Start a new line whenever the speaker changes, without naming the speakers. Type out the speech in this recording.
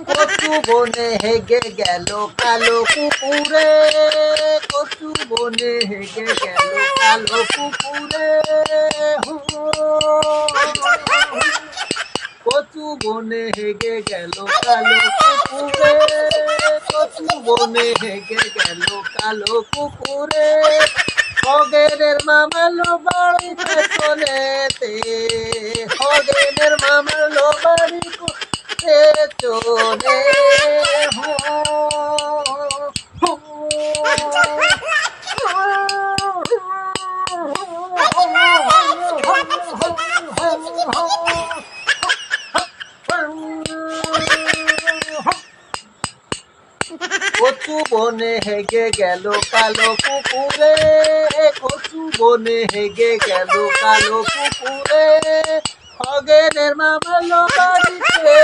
কচু বনে হেগে গেল কালো কুকুরে, কচু বনে হেগে গেল কালো কুকুরে। কচু বনে হেগে গেল কালো কুকুরে, কচু বনে হেগে গেল কালো কুকুরে। খগেনের মামালো বাড়ি পেছনেতে, খগেনের মামালো বাড়ি পেছনে। কচু বনে হেগে গেল কালো কুকুরে, কচু বনে হেগে গেল কালো কুকুরে। খগেনের মামালো বাড়িতে